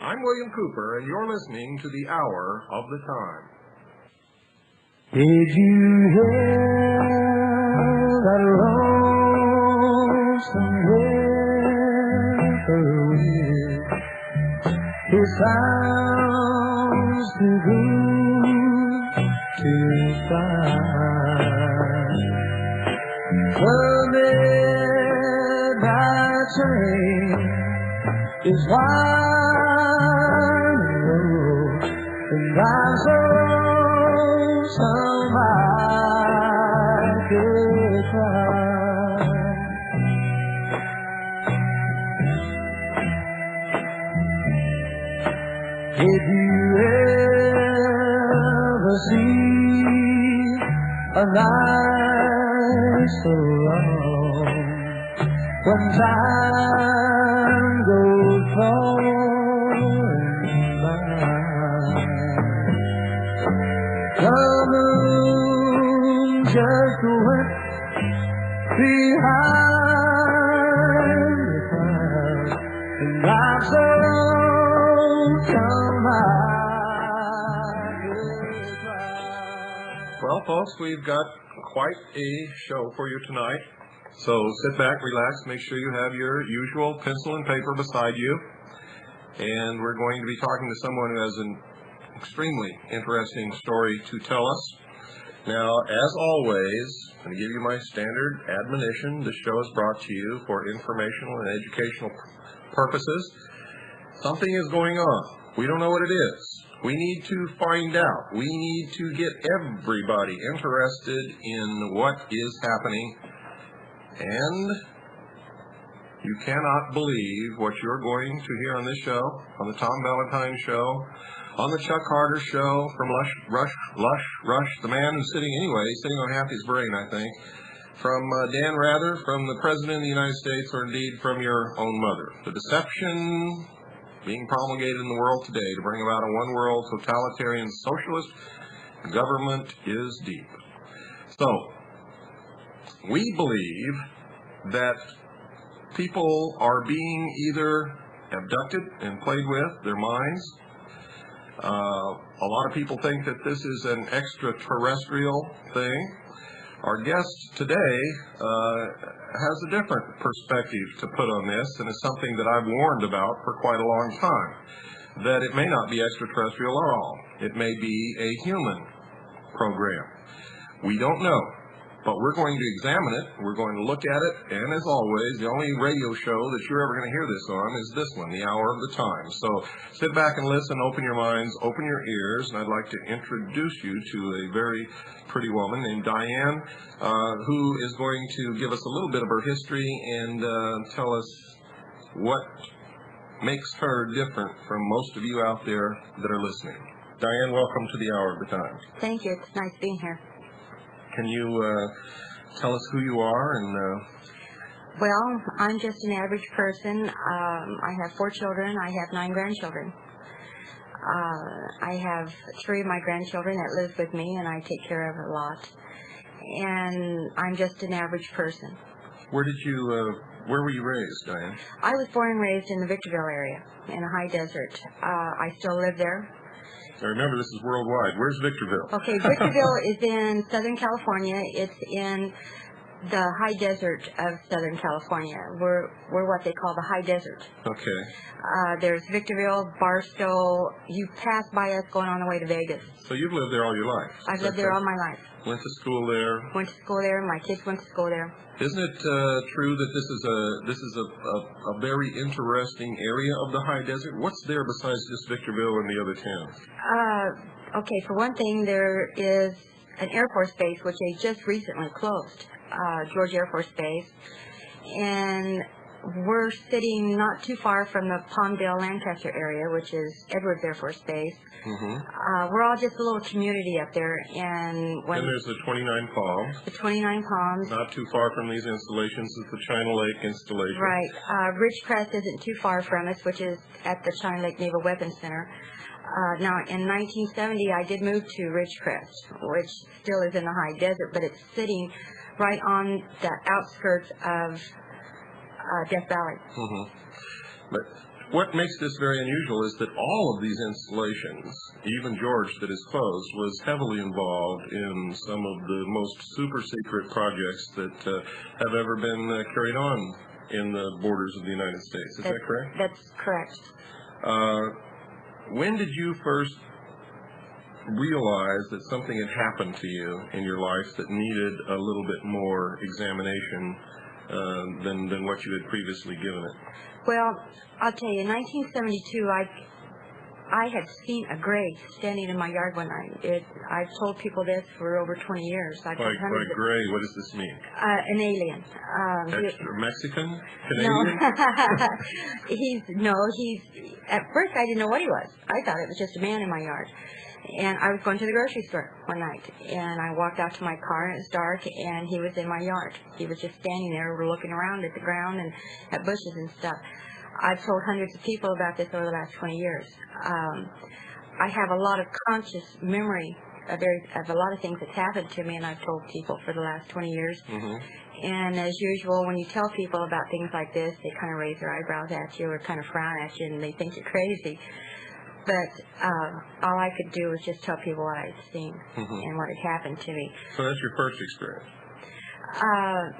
I'm William Cooper, and you're listening to The Hour of the Time. Did you hear that lonesome whippoorwill? It sounds too good to fly. The midnight train is wide road, and I'm so some I could cry. Did you ever see a night so long when time goes falling by? The moon just went behind the clouds, and I'm so come Well, folks, we've got quite a show for you tonight. So sit back, relax, make sure you have your usual pencil and paper beside you. And we're going to be talking to someone who has an extremely interesting story to tell us. Now, as always, I'm going to give you my standard admonition. This show is brought to you for informational and educational purposes. Something is going on. We don't know what it is. We need to find out. We need to get everybody interested in what is happening. And you cannot believe what you're going to hear on this show, on the Tom Valentine Show, on the Chuck Carter Show, from Rush, the man who's sitting on half his brain, I think, from Dan Rather, from the President of the United States, or indeed from your own mother. The deception being promulgated in the world today to bring about a one-world totalitarian socialist government is deep. So, we believe that people are being either abducted and played with, their minds. A lot of people think that this is an extraterrestrial thing. Our guest today has a different perspective to put on this, and it's something that I've warned about for quite a long time, that it may not be extraterrestrial at all. It may be a human program. We don't know, but we're going to examine it. We're going to look at it, and as always, the only radio show that you're ever going to hear this on is this one, The Hour of the Time. So sit back and listen, open your minds, open your ears, and I'd like to introduce you to a very pretty woman named Diane, who is going to give us a little bit of her history and tell us what makes her different from most of you out there that are listening. Diane, welcome to The Hour of the Time. Thank you. It's nice being here. Can you tell us who you are? And Well, I'm just an average person. I have 4 children. I have 9 grandchildren. I have 3 of my grandchildren that live with me, and I take care of a lot. And I'm just an average person. where were you raised, Diane? I was born and raised in the Victorville area, in a high desert. I still live there. Now remember, this is worldwide. Where's Victorville? Okay, Victorville is in Southern California. It's in the high desert of Southern California. We're what they call the high desert. Okay. There's Victorville, Barstow. You pass by us going on the way to Vegas. So you've lived there all your life? I've lived there all my life. Went to school there? Went to school there. My kids went to school there. Isn't it true that this is a very interesting area of the high desert? What's there besides just Victorville and the other towns? Okay, for one thing, there is an Air Force base, which they just recently closed, George Air Force Base. And we're sitting not too far from the Palmdale, Lancaster area, which is Edwards Air Force Base. Mm-hmm. We're all just a little community up there. And when there's the 29 Palms. The 29 Palms. Not too far from these installations is the China Lake installation. Right. Ridgecrest isn't too far from us, which is at the China Lake Naval Weapons Center. Now, in 1970, I did move to Ridgecrest, which still is in the high desert, but it's sitting right on the outskirts of Death Valley. Mm-hmm. But what makes this very unusual is that all of these installations, even George that is closed, was heavily involved in some of the most super secret projects that have ever been carried on in the borders of the United States. Is that correct? That's correct. When did you first realize that something had happened to you in your life that needed a little bit more examination than what you had previously given it? Well, I'll tell you, in 1972, I had seen a gray standing in my yard one night. I've told people this for over 20 years. By gray, what does this mean? An alien. Mexican? Canadian? No. He's, at first I didn't know what he was. I thought it was just a man in my yard. And I was going to the grocery store one night, and I walked out to my car, and it was dark, and he was in my yard. He was just standing there looking around at the ground and at bushes and stuff. I've told hundreds of people about this over the last 20 years. I have a lot of conscious memory of a lot of things that's happened to me, and I've told people for the last 20 years. Mm-hmm. And as usual, when you tell people about things like this, they kind of raise their eyebrows at you or kind of frown at you, and they think you're crazy. But all I could do was just tell people what I'd seen and what had happened to me. So that's your first experience?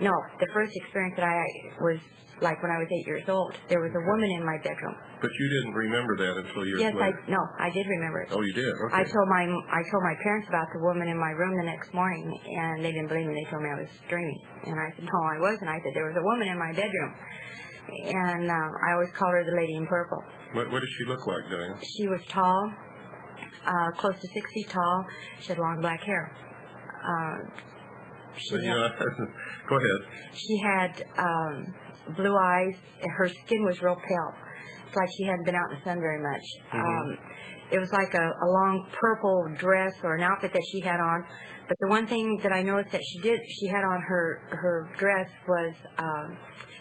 No, the first experience that I was like when I was 8 years old. There was a woman in my bedroom. But you didn't remember that until years later? Yes, I did remember it. Oh, you did? Okay. I told my parents about the woman in my room the next morning, and they didn't believe me. They told me I was dreaming. And I said, no, I wasn't. I said, there was a woman in my bedroom. And I always called her the Lady in Purple. What did she look like, Diane? She was tall, close to 6 feet tall. She had long black hair. Go ahead. She had blue eyes. Her skin was real pale. It's like she hadn't been out in the sun very much. Mm-hmm. It was like a long purple dress or an outfit that she had on. But the one thing that I noticed that she had on her dress was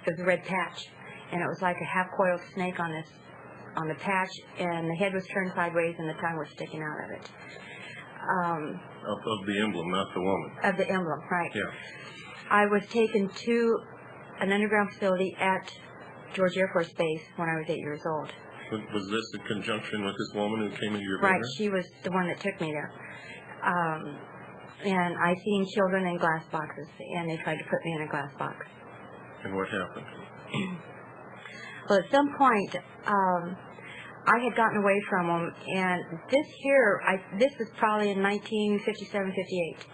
it was a red patch, and it was like a half-coiled snake on the patch, and the head was turned sideways and the tongue was sticking out of it. Of the emblem, not the woman. Of the emblem, right. Yeah. I was taken to an underground facility at George Air Force Base when I was 8 years old. Was this in conjunction with this woman who came into your bedroom? Right, she was the one that took me there. And I seen children in glass boxes, and they tried to put me in a glass box. And what happened? Well, at some point, I had gotten away from them, and this was probably in 1957, 58.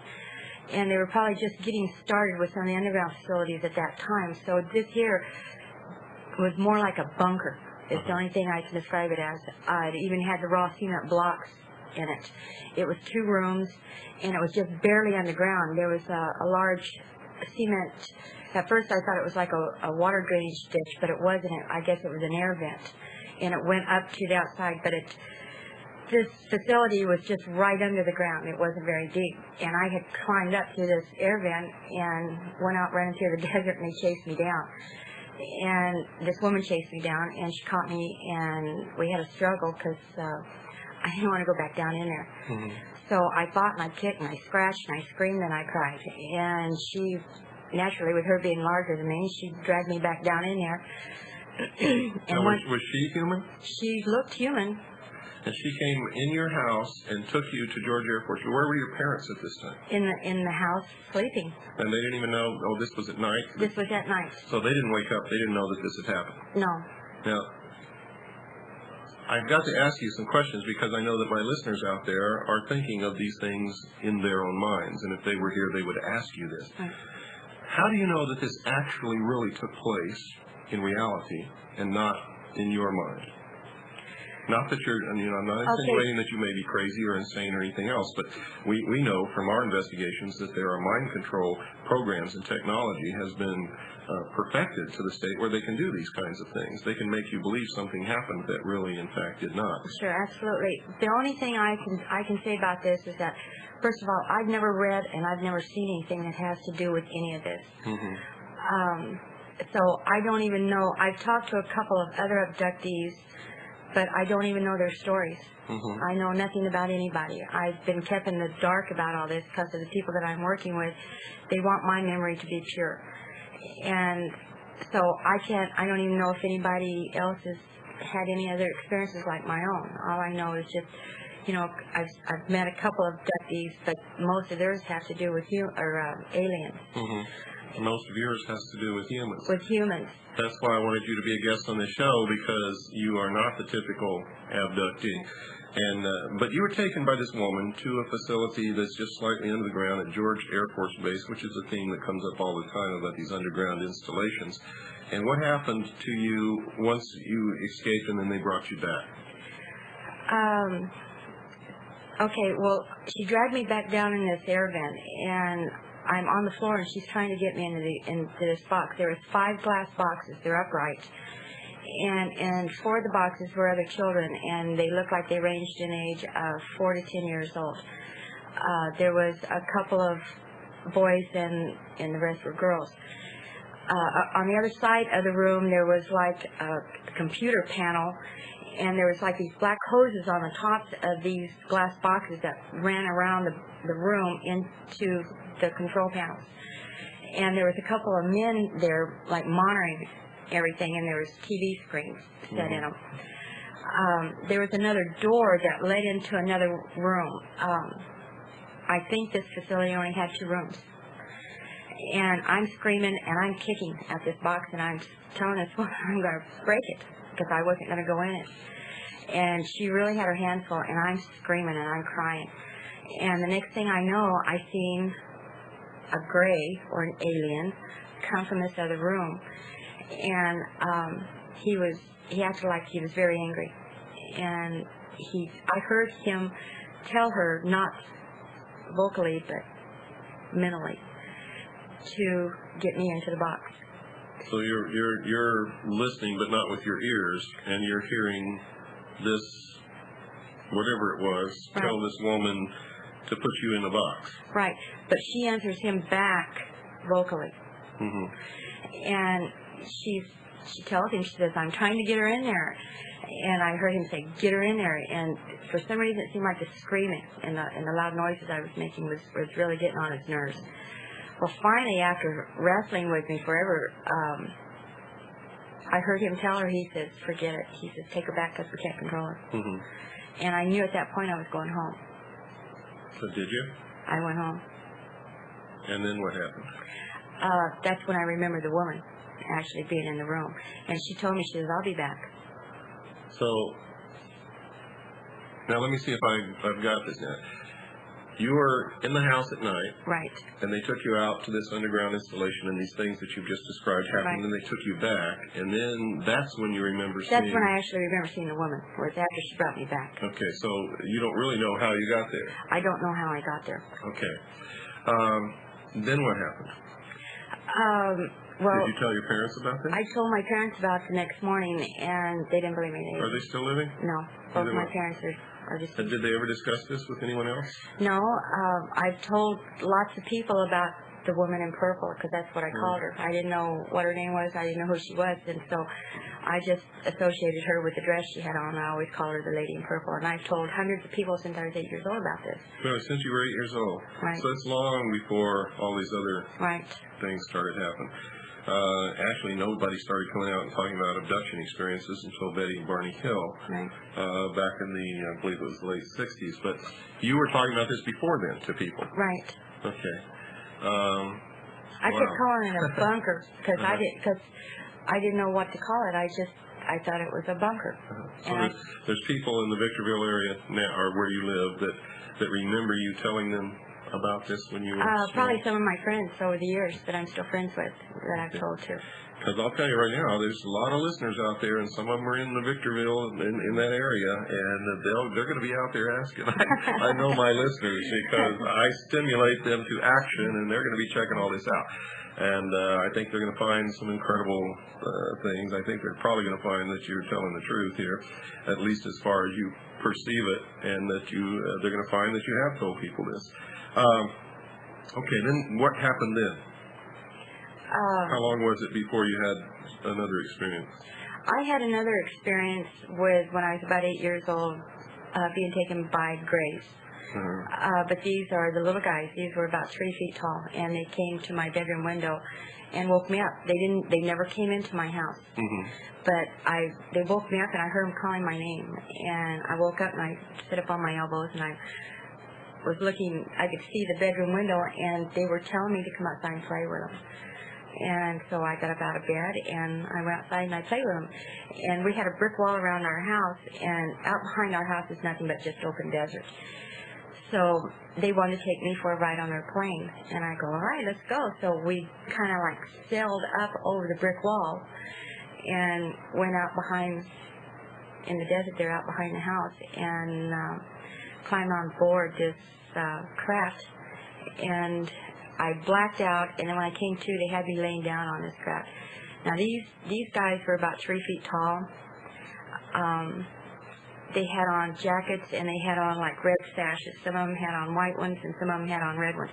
And they were probably just getting started with some of the underground facilities at that time. So this here was more like a bunker. It's the only thing I can describe it as. It even had the raw cement blocks in it. It was 2 rooms, and it was just barely underground. There was a large cement. At first I thought it was like a water drainage ditch, but it wasn't. I guess it was an air vent, and it went up to the outside. But this facility was just right under the ground. It wasn't very deep, and I had climbed up through this air vent and went out running through the desert, and they chased me down. And this woman chased me down, and she caught me, and we had a struggle because I didn't want to go back down in there. Mm-hmm. So I fought, and I kicked, and I scratched, and I screamed, and I cried. And she, naturally, with her being larger than me, she dragged me back down in there. And was she human? She looked human. And she came in your house and took you to George Air Force. Where were your parents at this time? In the house, sleeping. And they didn't even know, oh, this was at night? This was at night. So they didn't wake up. They didn't know that this had happened. No. Now, I've got to ask you some questions because I know that my listeners out there are thinking of these things in their own minds. And if they were here, they would ask you this. Right. How do you know that this actually really took place in reality and not in your mind? Not that you're, I'm not insinuating that you may be crazy or insane or anything else, but we know from our investigations that there are mind control programs and technology has been perfected to the state where they can do these kinds of things. They can make you believe something happened that really, in fact, did not. Sure, absolutely. The only thing I can say about this is that, first of all, I've never read and I've never seen anything that has to do with any of this. Mm-hmm. So I don't even know. I've talked to a couple of other abductees, but I don't even know their stories. Mm-hmm. I know nothing about anybody. I've been kept in the dark about all this because of the people that I'm working with. They want my memory to be pure. And so I don't even know if anybody else has had any other experiences like my own. All I know is just, I've met a couple of abductees, but most of theirs have to do with aliens. Mm-hmm. Most of yours has to do with humans. With humans. That's why I wanted you to be a guest on this show, because you are not the typical abductee. And but you were taken by this woman to a facility that's just slightly under the ground at George Air Force Base, which is a theme that comes up all the time about these underground installations. And what happened to you once you escaped and then they brought you back? Okay, well, she dragged me back down in this air vent, and I'm on the floor, and she's trying to get me into this box. There was 5 glass boxes. They're upright. And 4 of the boxes were other children, and they looked like they ranged in age of 4 to 10 years old. There was a couple of boys, and the rest were girls. On the other side of the room, there was like a computer panel, and there was like these black hoses on the tops of these glass boxes that ran around the room into the control panels. And there was a couple of men there, like, monitoring everything, and there was TV screens set in them. There was another door that led into another room. I think this facility only had 2 rooms. And I'm screaming and I'm kicking at this box, and I'm telling this woman I'm going to break it because I wasn't going to go in it. And she really had her hands full, and I'm screaming and I'm crying. And the next thing I know, I seen a gray or an alien come from this other room, and he acted like he was very angry, and I heard him tell her, not vocally but mentally, to get me into the box. So you're listening, but not with your ears, and you're hearing this, whatever it was, right, tell this woman to put you in the box. Right, but she answers him back vocally. Mm-hmm. And she tells him, she says, I'm trying to get her in there. And I heard him say, get her in there. And for some reason, it seemed like the screaming and the loud noises I was making was really getting on his nerves. Well, finally, after wrestling with me forever, I heard him tell her, he says, forget it. He says, take her back because we can't control her. Mm-hmm. And I knew at that point I was going home. So did you? I went home. And then what happened? That's when I remembered the woman actually being in the room. And she told me, she says, I'll be back. So, now let me see if I've got this now. You were in the house at night. Right. And they took you out to this underground installation, and these things that you've just described happened, right, and then they took you back, and then that's when you remember seeing... That's when I actually remember seeing the woman, was after she brought me back. Okay, so you don't really know how you got there. I don't know how I got there. Okay. Then what happened? Well, did you tell your parents about this? I told my parents about it the next morning, and they didn't believe me. Are they still living? No, both my parents are deceased. Did they ever discuss this with anyone else? No, I've told lots of people about the woman in purple, because that's what I called her. I didn't know what her name was. I didn't know who she was, and so I just associated her with the dress she had on. I always called her the lady in purple, and I've told hundreds of people since I was 8 years old about this. Well, since you were 8 years old. Right. So it's long before all these other right, things started happening. Actually, nobody started coming out and talking about abduction experiences until Betty and Barney Hill, Right. back in the, I believe it was the late 60s. But you were talking about this before then to people. Right. Okay. I kept calling it a bunker because I didn't know what to call it. I thought it was a bunker. So there's people in the Victorville area now, or where you live, that remember you telling them about this when you were small? Probably some of my friends over the years that I'm still friends with that I've told to. Because I'll tell you right now, there's a lot of listeners out there, and some of them are in the Victorville in that area, and they're going to be out there asking. I know my listeners because I stimulate them to action, and they're going to be checking all this out. And I think they're going to find some incredible things. I think they're probably going to find that you're telling the truth here, at least as far as you perceive it, and that they're going to find that you have told people this. Okay, then what happened then? How long was it before you had another experience? I had another experience with when I was about 8 years old, being taken by graves. But these are the little guys. These were about 3 feet tall, and they came to my bedroom window and woke me up. They never came into my house, but they woke me up, and I heard them calling my name. And I woke up, and I sit up on my elbows, and I was looking. I could see the bedroom window, and they were telling me to come outside and play with them. And so I got up out of bed, and I went outside, and I played with them. And we had a brick wall around our house, and out behind our house is nothing but just open desert. So they wanted to take me for a ride on their plane. And I go, all right, let's go. So we kind of like sailed up over the brick wall and went out behind, in the desert there, out behind the house, and climbed on board this craft. And I blacked out, and then when I came to, they had me laying down on this craft. Now these guys were about 3 feet tall. They had on jackets, and they had on like red sashes. Some of them had on white ones, and some of them had on red ones.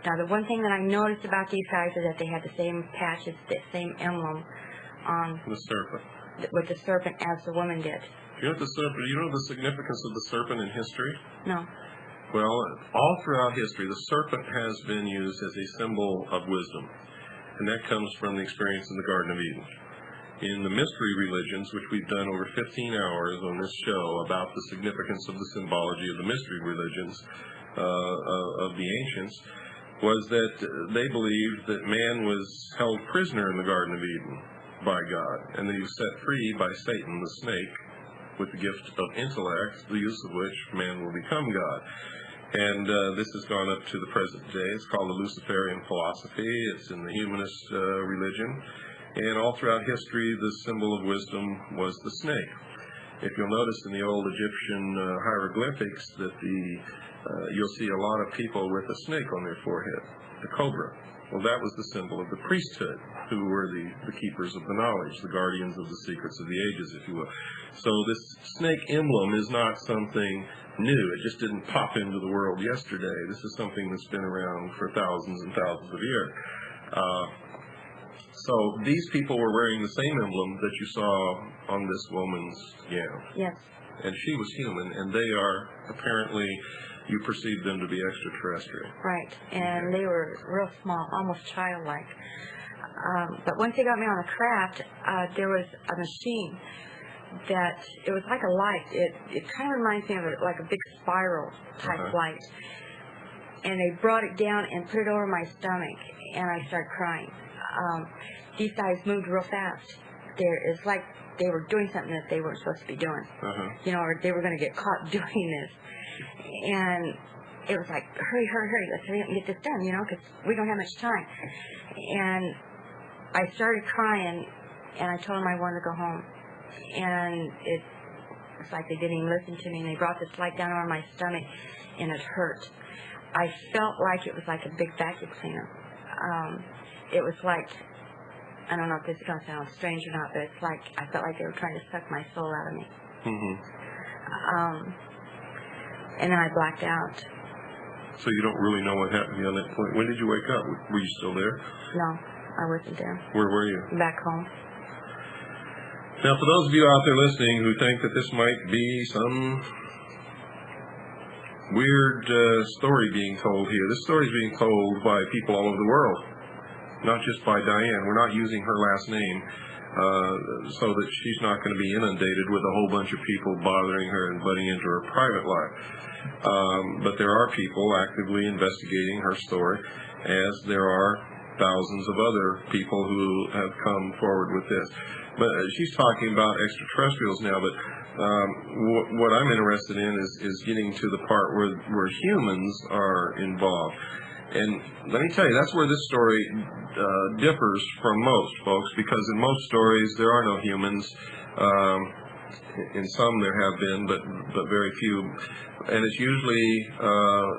Now the one thing that I noticed about these guys is that they had the same patches, the same emblem on the serpent, with the serpent as the woman did. You know the significance of the serpent in history? No. Well, all throughout history, the serpent has been used as a symbol of wisdom, and that comes from the experience in the Garden of Eden. In the mystery religions, which we've done over 15 hours on this show about the significance of the symbology of the mystery religions of the ancients, was that they believed that man was held prisoner in the Garden of Eden by God, and that he was set free by Satan, the snake, with the gift of intellect, the use of which man will become God. And this has gone up to the present day. It's called the Luciferian philosophy. It's in the humanist religion. And all throughout history, the symbol of wisdom was the snake. If you'll notice in the old Egyptian hieroglyphics that you'll see a lot of people with a snake on their forehead, the cobra. Well, that was the symbol of the priesthood, who were the keepers of the knowledge, the guardians of the secrets of the ages, if you will. So this snake emblem is not something new. It just didn't pop into the world yesterday. This is something that's been around for thousands and thousands of years. So these people were wearing the same emblem that you saw on this woman's gown. Yes. And she was human, and they are apparently, you perceive them to be extraterrestrial. Right, and they were real small, almost childlike. But once they got me on the craft, there was a machine that, it was like a light. It kind of reminds me of like a big spiral type light. And they brought it down and put it over my stomach, and I started crying. These guys moved real fast. It's like they were doing something that they weren't supposed to be doing. You know, or they were going to get caught doing this. And it was like, hurry, hurry, hurry, let's hurry up and get this done, you know, because we don't have much time. And I started crying, and I told them I wanted to go home. And it's like they didn't even listen to me, and they brought this light down on my stomach, and it hurt. I felt like it was like a big vacuum cleaner. It was like, I don't know if this is going to sound strange or not, but it's like, I felt like they were trying to suck my soul out of me. And then I blacked out. So you don't really know what happened to you on that point. When did you wake up? Were you still there? No, I wasn't there. Where were you? Back home. Now, for those of you out there listening who think that this might be some weird story being told here, this story is being told by people all over the world. not just by Diane. We're not using her last name so that she's not going to be inundated with a whole bunch of people bothering her and butting into her private life. But there are people actively investigating her story, as there are thousands of other people who have come forward with this. But she's talking about extraterrestrials now, but what I'm interested in is getting to the part where humans are involved. And let me tell you, that's where this story differs from most, folks, because in most stories there are no humans. In some there have been, but very few. And it's usually,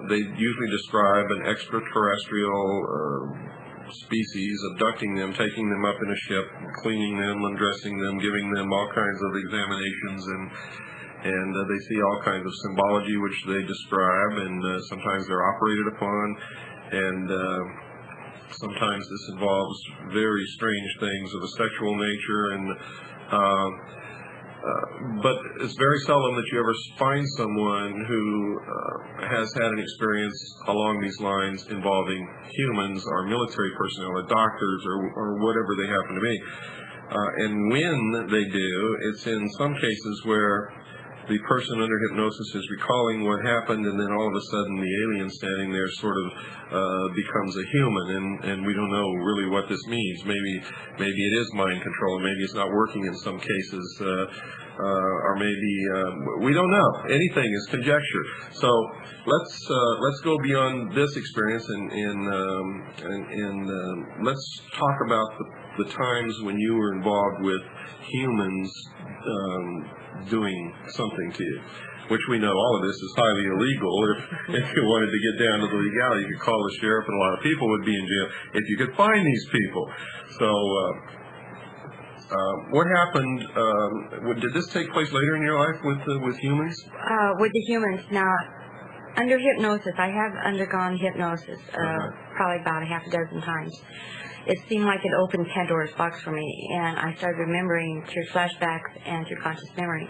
they usually describe an extraterrestrial species abducting them, taking them up in a ship, cleaning them, undressing them, giving them all kinds of examinations, and they see all kinds of symbology which they describe, and sometimes they're operated upon, and sometimes this involves very strange things of a sexual nature, and but it's very seldom that you ever find someone who has had an experience along these lines involving humans or military personnel or doctors or whatever they happen to be. And when they do, it's in some cases where the person under hypnosis is recalling what happened, and then all of a sudden the alien standing there sort of becomes a human, and we don't know really what this means. Maybe it is mind control, maybe it's not working in some cases, or maybe we don't know. Anything is conjecture. So let's go beyond this experience and let's talk about the times when you were involved with humans doing something to you, which we know all of this is highly illegal. If you wanted to get down to the legality, you could call the sheriff, and a lot of people would be in jail if you could find these people. So what happened? Did this take place later in your life with humans? With the humans, now, under hypnosis, I have undergone hypnosis probably about a half a dozen times. It seemed like it opened Pandora's box for me, and I started remembering through flashbacks and through conscious memory,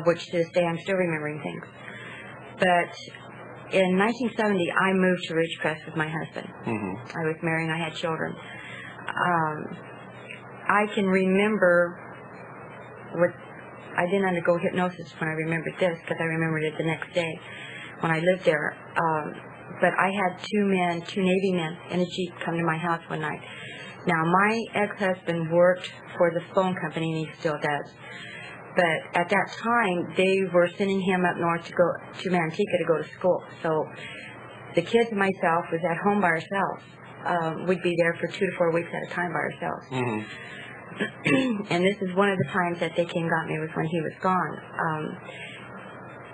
which to this day I'm still remembering things. But in 1970, I moved to Ridgecrest with my husband. I was married and I had children. I can remember I didn't undergo hypnosis when I remembered this, because I remembered it the next day when I lived there. But I had two Navy men in a Jeep come to my house one night. Now, my ex-husband worked for the phone company, and he still does. But at that time, they were sending him up north to go to Manteca to go to school. So the kids and myself was at home by ourselves. We'd be there for 2 to 4 weeks at a time by ourselves. And this is one of the times that they came and got me, was when he was gone.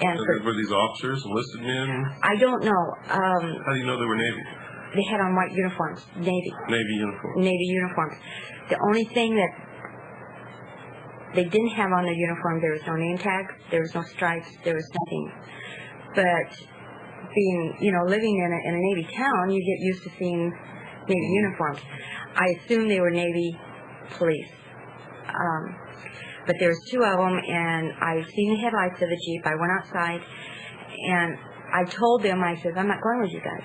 And so were these officers, enlisted men? I don't know. How do you know they were Navy? They had on white uniforms, Navy. Navy uniforms. Navy uniforms. The only thing that they didn't have on their uniform, there was no name tags, there was no stripes, there was nothing. But being, living in a Navy town, you get used to seeing Navy uniforms. I assume they were Navy police. But there was 2 of them, and I seen the headlights of the Jeep. I went outside, and I told them, I said, I'm not going with you guys.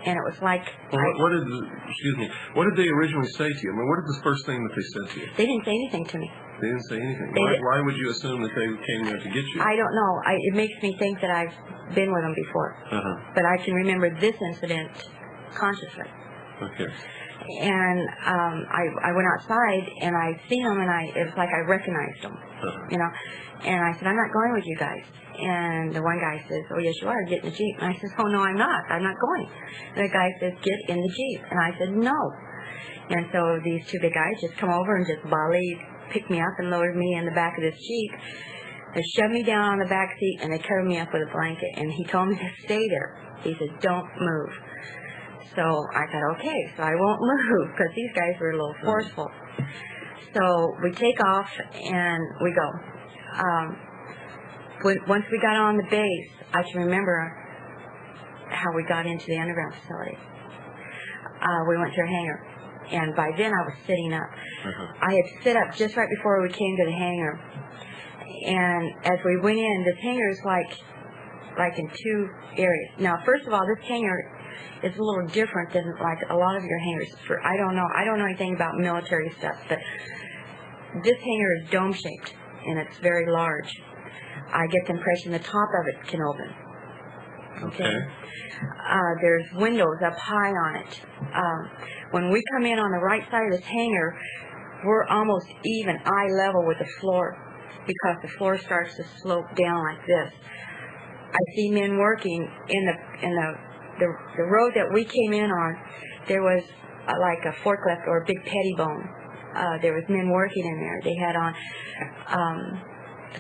And it was like... Well, what did they originally say to you? I mean, what is the first thing that they said to you? They didn't say anything to me. They didn't say anything? Why would you assume that they came there to get you? I don't know. It makes me think that I've been with them before. But I can remember this incident consciously. Okay. And I went outside, and I seen them, and it was like I recognized them, And I said, I'm not going with you guys. And the one guy says, oh, yes, you are. Get in the Jeep. And I said, oh, no, I'm not. I'm not going. And the guy says, get in the Jeep. And I said, no. And so these 2 big guys just come over and just picked me up and lowered me in the back of this Jeep. They shoved me down on the back seat, and they covered me up with a blanket. And he told me to stay there. He said, don't move. So I thought, okay, so I won't move, because these guys were a little forceful. So we take off, and we go. Once we got on the base, I can remember how we got into the underground facility. We went to a hangar, and by then I was sitting up. I had sit up just right before we came to the hangar. And as we went in, this hangar is like like in two areas. Now, first of all, this hangar is a little different than like a lot of your hangars. I don't know anything about military stuff, but this hangar is dome-shaped, and it's very large. I get the impression the top of it can open. Okay. There's windows up high on it. When we come in on the right side of this hangar, we're almost even eye level with the floor, because the floor starts to slope down like this. I see men working in the road that we came in on. There was like a forklift or a big pettibone. There was men working in there. They had on,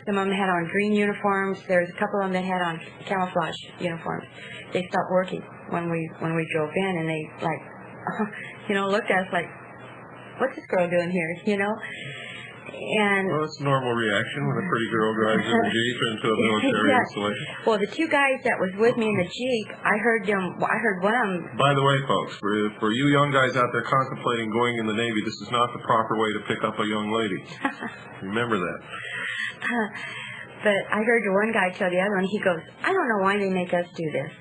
some of them had on green uniforms. There was a couple of them that had on camouflage uniforms. They stopped working when we drove in, and they like, looked at us like, what's this girl doing here, And well, it's a normal reaction when a pretty girl drives in a Jeep into a military installation. Well, the two guys that was with me in the Jeep, I heard one of them. By the way, folks, for you young guys out there contemplating going in the Navy, this is not the proper way to pick up a young lady. Remember that. But I heard the one guy tell the other one, he goes, I don't know why they make us do this.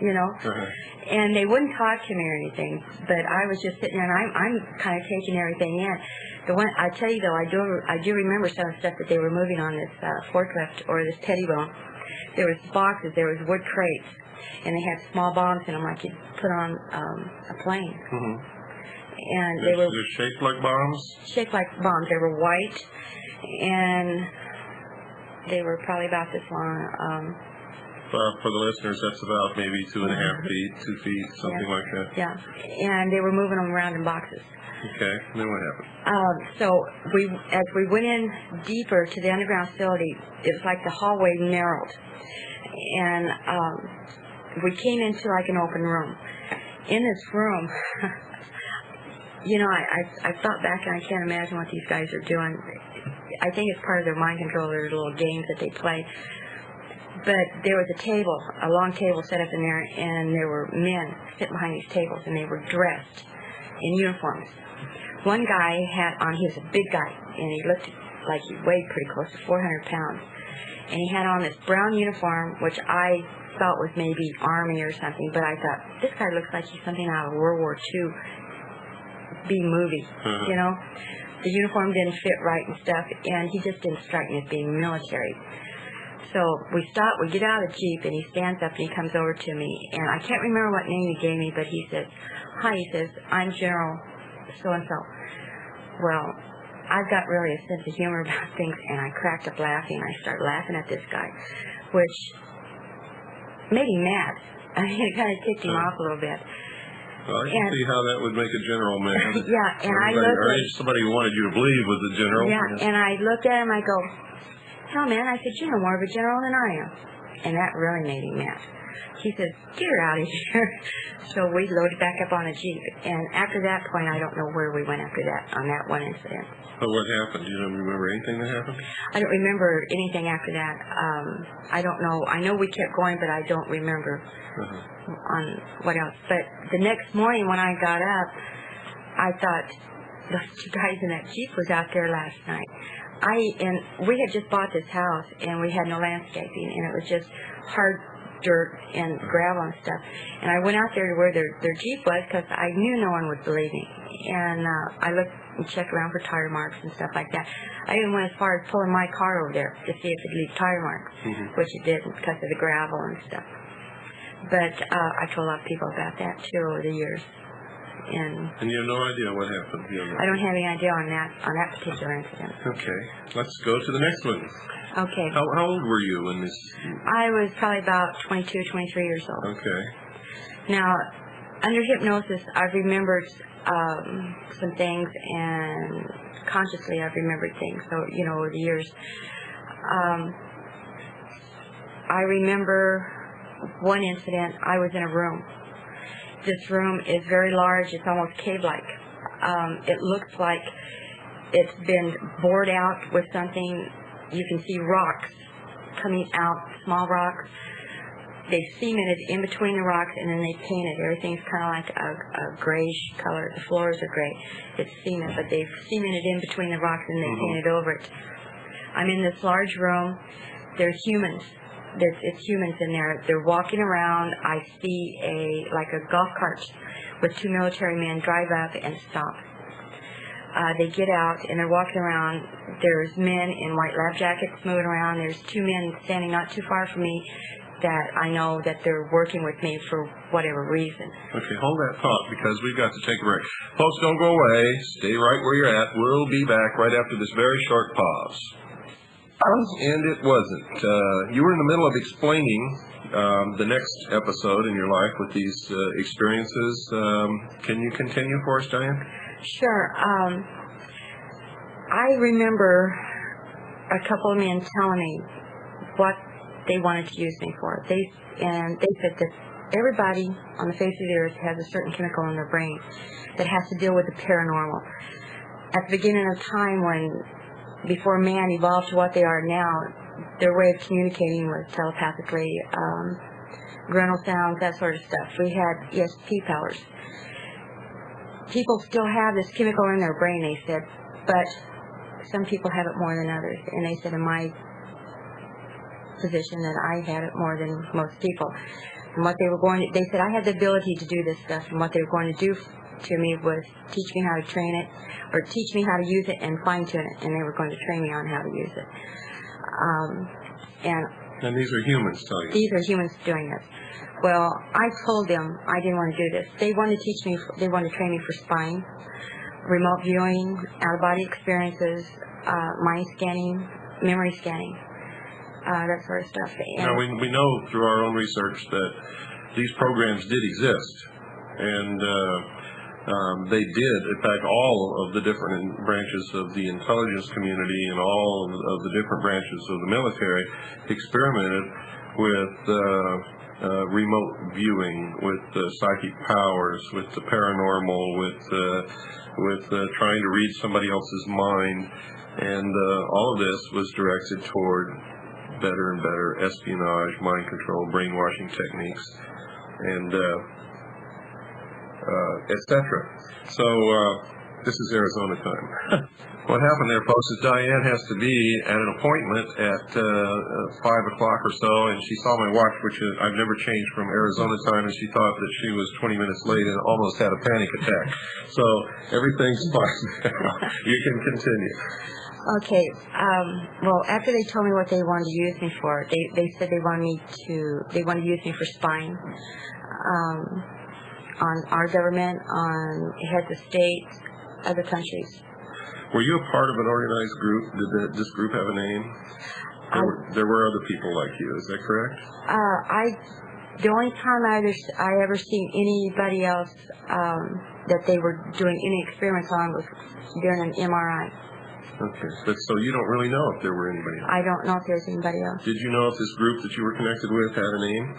And they wouldn't talk to me or anything, but I was just sitting there, and I'm kind of taking everything in. The one I tell you though, I do remember some of the stuff that they were moving on this forklift or this pettibone. There was boxes, there was wood crates, and they had small bombs in them like you'd put on a plane. And they were shaped like bombs. Shaped like bombs. They were white, and they were probably about this long. For the listeners, that's about maybe 2.5 feet, 2 feet, something like that. Yeah, and they were moving them around in boxes. Okay, then what happened? So as we went in deeper to the underground facility, it was like the hallway narrowed, and we came into like an open room. In this room, I thought back and I can't imagine what these guys are doing. I think it's part of their mind control, their little games that they play. But there was a table, a long table set up in there, and there were men sitting behind these tables, and they were dressed in uniforms. One guy he was a big guy, and he looked like he weighed pretty close to 400 pounds. And he had on this brown uniform, which I thought was maybe Army or something, but I thought, this guy looks like he's something out of a World War II B movie, The uniform didn't fit right and stuff, and he just didn't strike me as being military. So we stop, we get out of the Jeep, and he stands up and he comes over to me, and I can't remember what name he gave me, but he says, hi, he says, I'm General so-and-so. Well, I've got really a sense of humor about things, and I cracked up laughing. I started laughing at this guy, which made him mad. I mean, it kind of ticked him off a little bit. Well, I can see how that would make a general mad. Yeah, and I looked at somebody who wanted you to believe was a general. Yeah, and I looked at him, I go, hell, man, I said, you're no more of a general than I am. And that really made him mad. He says, get her out of here. So we loaded back up on the Jeep. And after that point, I don't know where we went after that, on that one incident. But what happened? You don't remember anything that happened? I don't remember anything after that. I don't know. I know we kept going, but I don't remember on what else. But the next morning when I got up, I thought, those two guys in that Jeep was out there last night. And we had just bought this house, and we had no landscaping, and it was just hard dirt and gravel and stuff. And I went out there to where their Jeep was, because I knew no one would believe me. And I looked and checked around for tire marks and stuff like that. I even went as far as pulling my car over there to see if it'd leave tire marks, which it didn't because of the gravel and stuff. But I told a lot of people about that too over the years. And you have no idea what happened? I don't have any idea on that particular incident. Okay. Let's go to the next one. Okay. How old were you when this? I was probably about 22, 23 years old. Okay. Now, under hypnosis, I've remembered some things, and consciously I've remembered things. So, over the years. I remember one incident. I was in a room. This room is very large. It's almost cave-like. It looks like it's been bored out with something. You can see rocks coming out, small rocks. They've cemented in between the rocks, and then they painted. Everything's kind of like a grayish color. The floors are gray. It's cement, but they've cemented in between the rocks, and they painted over it. I'm in this large room. There's humans it's humans in there. They're walking around. I see like a golf cart with two military men drive up and stop. They get out and they're walking around. There's men in white lab jackets moving around. There's two men standing not too far from me that I know that they're working with me for whatever reason. Okay, hold that thought because we've got to take a break. Folks, don't go away. Stay right where you're at. We'll be back right after this very short pause. And it wasn't. You were in the middle of explaining the next episode in your life with these experiences. Can you continue for us, Diane? Sure. I remember a couple of men telling me what they wanted to use me for. They said that everybody on the face of the earth has a certain chemical in their brain that has to deal with the paranormal. At the beginning of time, before man evolved to what they are now, their way of communicating was telepathically, gruntal sounds, that sort of stuff. We had ESP powers. People still have this chemical in their brain, they said, but some people have it more than others. And they said in my position that I had it more than most people. And what they were they said I had the ability to do this stuff, and what they were going to do to me was teach me how to train it, or teach me how to use it and fine-tune it, and they were going to train me on how to use it. And these are humans telling you? These are humans doing this. Well, I told them I didn't want to do this. They wanted to teach me, they wanted to train me for spying, remote viewing, out-of-body experiences, mind scanning, memory scanning, that sort of stuff. And now, we know through our own research that these programs did exist, and they did, in fact, all of the different branches of the intelligence community and all of the different branches of the military experimented with remote viewing, with psychic powers, with the paranormal, with trying to read somebody else's mind, and all of this was directed toward better and better espionage, mind control, brainwashing techniques, and etc. So this is Arizona time. What happened there, folks, is Diane has to be at an appointment at 5 o'clock or so, and she saw my watch, which I've never changed from Arizona time, and she thought that she was 20 minutes late and almost had a panic attack. So everything's fine now. You can continue. okay, well, after they told me what they wanted to use me for, they said they wanted to use me for spying on our government, on heads of states, other countries. Were you a part of an organized group? Did this group have a name? There were other people like you, is that correct? The only time I ever seen anybody else that they were doing any experiments on was during an MRI. Okay, so you don't really know if there were anybody else? I don't know if there's anybody else. Did you know if this group that you were connected with had a name?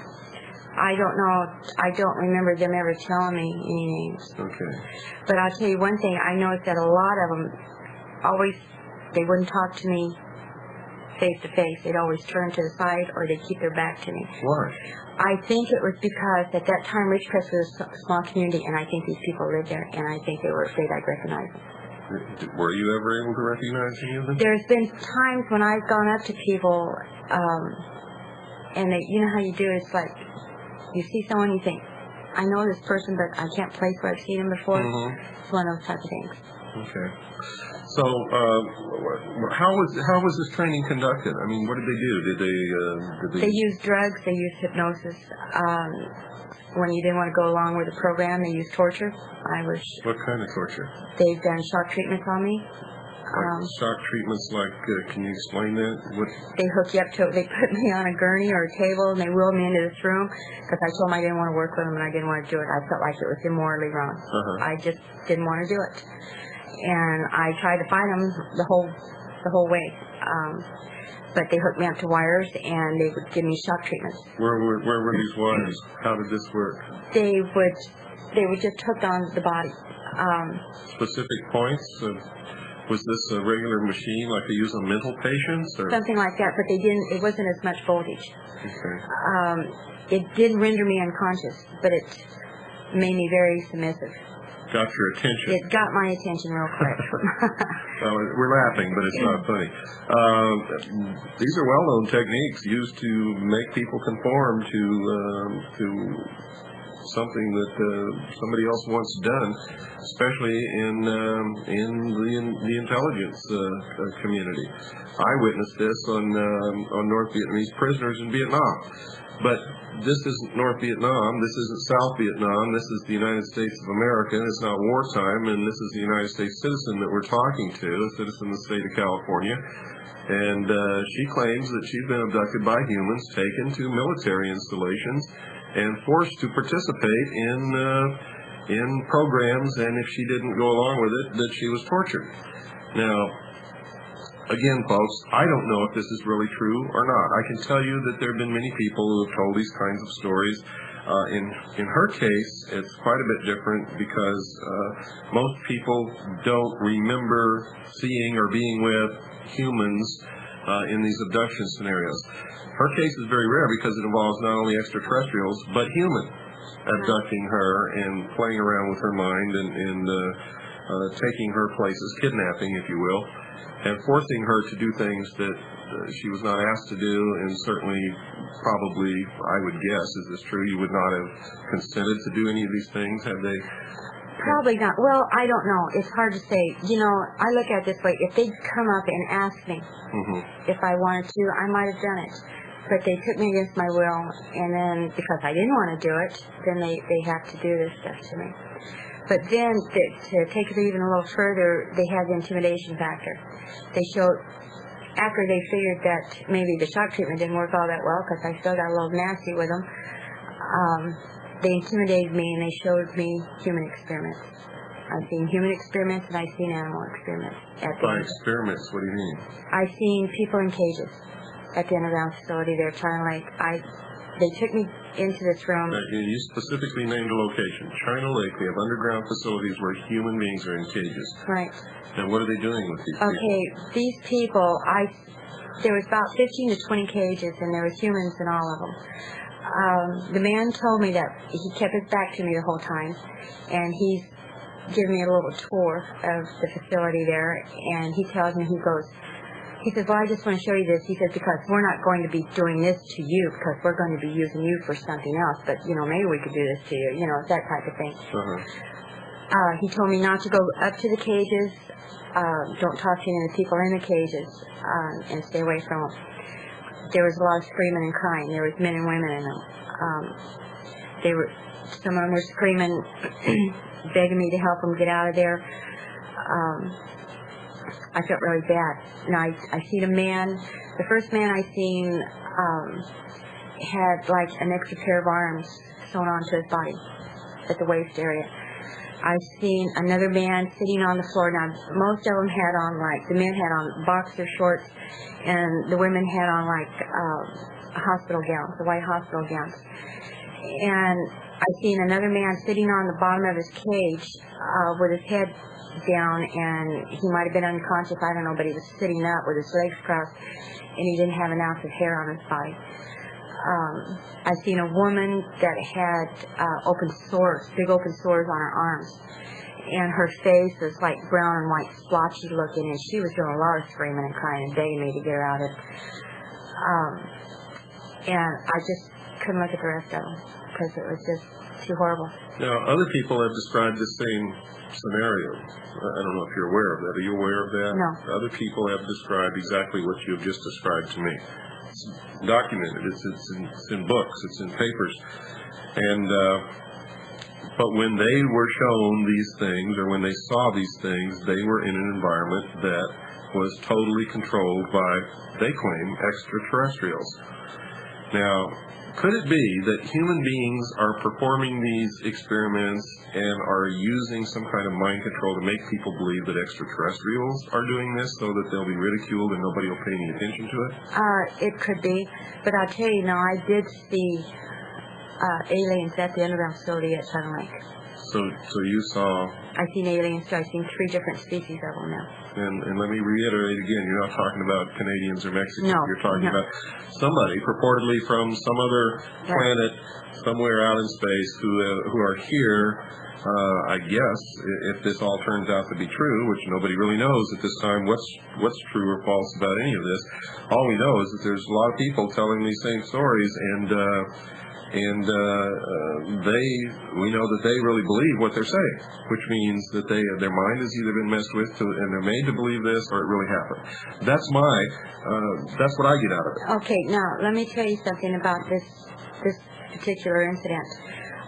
I don't know. I don't remember them ever telling me any names. Okay. But I'll tell you one thing. I noticed that a lot of them they wouldn't talk to me face to face. They'd always turn to the side or they'd keep their back to me. Why? I think it was because at that time Ridgecrest was a small community, and I think these people lived there, and I think they were afraid I'd recognize them. Were you ever able to recognize any of them? There's been times when I've gone up to people, and you know how you do, it's like you see someone, you think, I know this person, but I can't place where I've seen him before. Mm-hmm. It's one of those types of things. Okay. So, how was this training conducted? I mean, what did they do? Did they? They used drugs. They used hypnosis. When you didn't want to go along with the program, they used torture. What kind of torture? They've done shock treatments on me. Shock treatments, like, can you explain that? They hook you up to it. They put me on a gurney or a table, and they wheeled me into this room because I told them I didn't want to work with them and I didn't want to do it. I felt like it was immorally wrong. Uh-huh. I just didn't want to do it. And I tried to fight them the whole way. But they hooked me up to wires, and they would give me shock treatments. Where were these wires? How did this work? They would just hooked on the body. Specific points? Was this a regular machine like they use on mental patients? Or? Something like that, but it wasn't as much voltage. Okay. It did render me unconscious, but it made me very submissive. got your attention. It got my attention real quick. Well, we're laughing, but it's not funny. These are well-known techniques used to make people conform to something that somebody else wants done, especially in the intelligence community. I witnessed this on North Vietnamese prisoners in Vietnam. But this isn't North Vietnam, this isn't South Vietnam, this is the United States of America, and it's not wartime, and this is the United States citizen that we're talking to, a citizen of the state of California. And she claims that she's been abducted by humans, taken to military installations, and forced to participate in programs, and if she didn't go along with it, that she was tortured. Now, again, folks, I don't know if this is really true or not. I can tell you that there have been many people who have told these kinds of stories. In her case, it's quite a bit different because most people don't remember seeing or being with humans in these abduction scenarios. Her case is very rare because it involves not only extraterrestrials, but human abducting her and playing around with her mind and taking her places, kidnapping, if you will, and forcing her to do things that she was not asked to do, and certainly, probably, I would guess, is this true, you would not have consented to do any of these things, had they? Probably not. Well, I don't know. It's hard to say. You know, I look at it this way. If they'd come up and asked me if I wanted to, I might have done it. But they took me against my will, and then, because I didn't want to do it, then they have to do this stuff to me. But then, to take it even a little further, they had the intimidation factor. They showed, after they figured that maybe the shock treatment didn't work all that well, because I still got a little nasty with them, they intimidated me and they showed me human experiments. I've seen human experiments and I've seen animal experiments. By experiments, what do you mean? I've seen people in cages at the underground facility there, China Lake. They took me into this room. You specifically named a location, China Lake. We have underground facilities where human beings are in cages. Right. And what are they doing with these people? Okay, these people, there was about 15 to 20 cages, and there was humans in all of them. The man told me that he kept his back to me the whole time, and he's giving me a little tour of the facility there, and he tells me, he says, well, I just want to show you this. He says, because we're not going to be doing this to you, because we're going to be using you for something else, but, you know, maybe we could do this to you, you know, that type of thing. He told me not to go up to the cages, don't talk to any of the people in the cages, and stay away from them. There was a lot of screaming and crying. There was men and women in them. Some of them were screaming, begging me to help them get out of there. I felt really bad. Now, I seen a man, the first man I seen had like an extra pair of arms sewn onto his body at the waist area. I've seen another man sitting on the floor. Now, most of them had on, like, the men had on boxer shorts, and the women had on, like, hospital gowns, the white hospital gowns. And I've seen another man sitting on the bottom of his cage with his head down, and he might have been unconscious, I don't know, but he was sitting up with his legs crossed, and he didn't have an ounce of hair on his body. I've seen a woman that had open sores, big open sores on her arms, and her face was like brown and white, splotchy looking, and she was doing a lot of screaming and crying and begging me to get her out of it. And I just couldn't look at the rest of them because it was just too horrible. Now, other people have described the same scenario. I don't know if you're aware of that. Are you aware of that? No. Other people have described exactly what you have just described to me. It's documented. It's in books. It's in papers. And but when they were shown these things, or when they saw these things, they were in an environment that was totally controlled by, they claim, extraterrestrials. Now, could it be that human beings are performing these experiments and are using some kind of mind control to make people believe that extraterrestrials are doing this so that they'll be ridiculed and nobody will pay any attention to it? It could be, but I'll tell you now, I did see aliens at the underground facility at Tunnel Lake. So you saw... I've seen aliens, so I've seen 3 different species of them now. And let me reiterate again, you're not talking about Canadians or Mexicans. No, You're talking no. about somebody purportedly from some other planet somewhere out in space who are here. I guess if this all turns out to be true, which nobody really knows at this time, what's true or false about any of this. All we know is that there's a lot of people telling these same stories, and we know that they really believe what they're saying, which means that their mind has either been messed with and they're made to believe this, or it really happened. That's what I get out of it. Okay, now let me tell you something about this particular incident.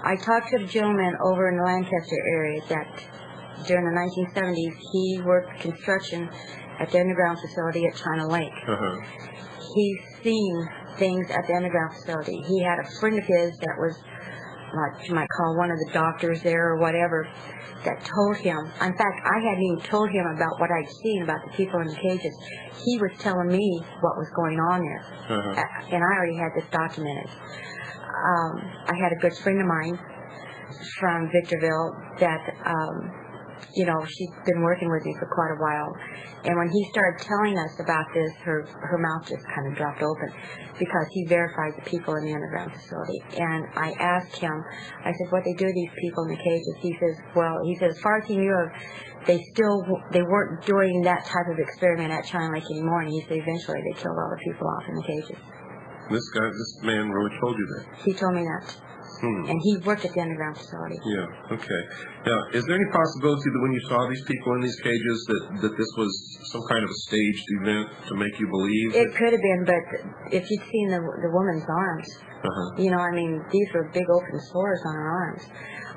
I talked to a gentleman over in the Lancaster area that during the 1970s he worked construction at the underground facility at China Lake. He's seen things at the underground facility. He had a friend of his that was, like you might call one of the doctors there or whatever, that told him. In fact, I hadn't even told him about what I'd seen about the people in the cages. He was telling me what was going on there, and I already had this documented. I had a good friend of mine from Victorville that, she'd been working with me for quite a while. And when he started telling us about this, her mouth just kind of dropped open because he verified the people in the underground facility. And I asked him, I said, what they do to these people in the cages? He says, as far as he knew of, they weren't doing that type of experiment at China Lake anymore. And he said eventually they killed all the people off in the cages. This man really told you that? He told me that. And he worked at the underground facility. Yeah, okay. Now, is there any possibility that when you saw these people in these cages that this was some kind of a staged event to make you believe? It could have been, but if you'd seen the woman's arms, these were big open sores on her arms.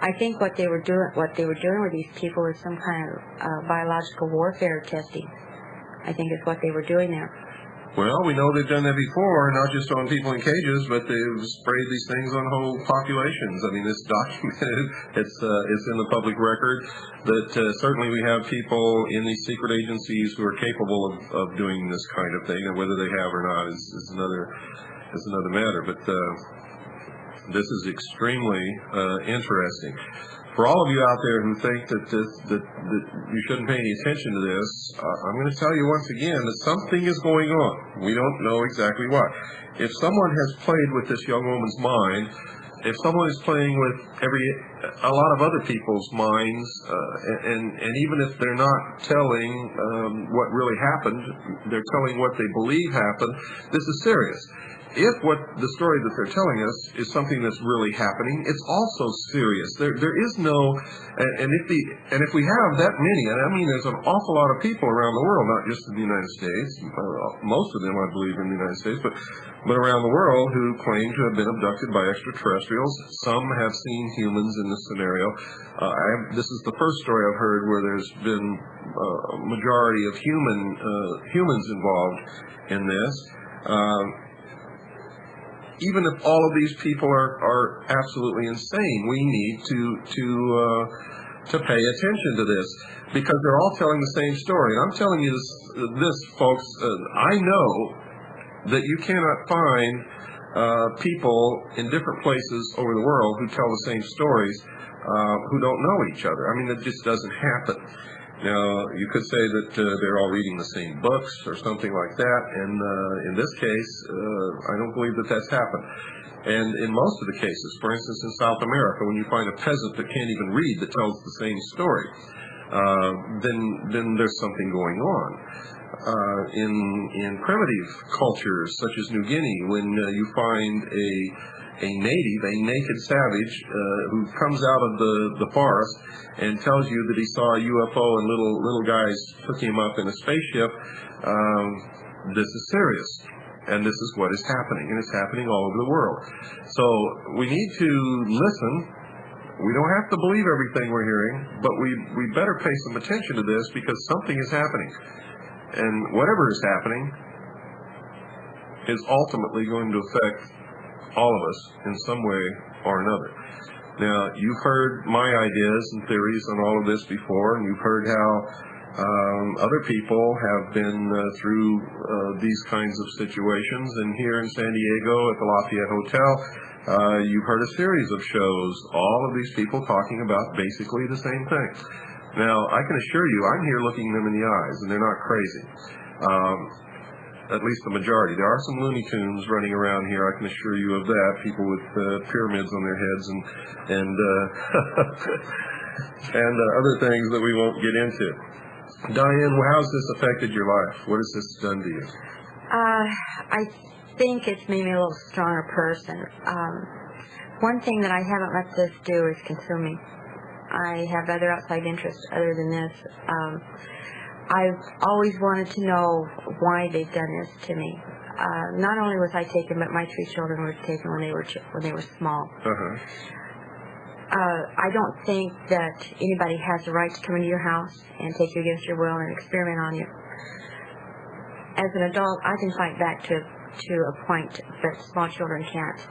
I think what they were doing with these people was some kind of biological warfare testing. I think is what they were doing there. Well, we know they've done that before, not just on people in cages, but they've sprayed these things on whole populations. I mean, it's documented. It's in the public record that certainly we have people in these secret agencies who are capable of doing this kind of thing, and whether they have or not is another matter. But this is extremely interesting. For all of you out there who think that you shouldn't pay any attention to this, I'm going to tell you once again that something is going on. We don't know exactly what. If someone has played with this young woman's mind, if someone is playing with a lot of other people's minds, and even if they're not telling what really happened, they're telling what they believe happened, this is serious. If what the story that they're telling us is something that's really happening, it's also serious. There is no, and if we have that many, and I mean there's an awful lot of people around the world, not just in the United States, most of them I believe in the United States, but around the world who claim to have been abducted by extraterrestrials. Some have seen humans in this scenario. This is the first story I've heard where there's been a majority of humans involved in this. Even if all of these people are absolutely insane, we need to pay attention to this because they're all telling the same story. And I'm telling you this folks. I know that you cannot find people in different places over the world who tell the same stories who don't know each other. I mean, it just doesn't happen. Now, you could say that they're all reading the same books or something like that, and in this case, I don't believe that that's happened. And in most of the cases, for instance, in South America, when you find a peasant that can't even read that tells the same story, then there's something going on. In primitive cultures, such as New Guinea, when you find a naked savage who comes out of the forest and tells you that he saw a UFO and little guys took him up in a spaceship, this is serious. And this is what is happening, and it's happening all over the world. So we need to listen. We don't have to believe everything we're hearing, but we better pay some attention to this because something is happening. And whatever is happening is ultimately going to affect all of us in some way or another. Now, you've heard my ideas and theories on all of this before, and you've heard Other people have been through these kinds of situations, and here in San Diego at the Lafayette Hotel, you've heard a series of shows, all of these people talking about basically the same thing. Now, I can assure you, I'm here looking them in the eyes, and they're not crazy. At least the majority. There are some Looney Tunes running around here, I can assure you of that. People with pyramids on their heads and and other things that we won't get into. Diane, how's this affected your life? What has this done to you? I think it's made me a little stronger person. One thing that I haven't let this do is consume me. I have other outside interests other than this. I've always wanted to know why they've done this to me. Not only was I taken, but my 3 children were taken when they were small. I don't think that anybody has the right to come into your house and take you against your will and experiment on you. As an adult, I can fight back to a point, but small children can't.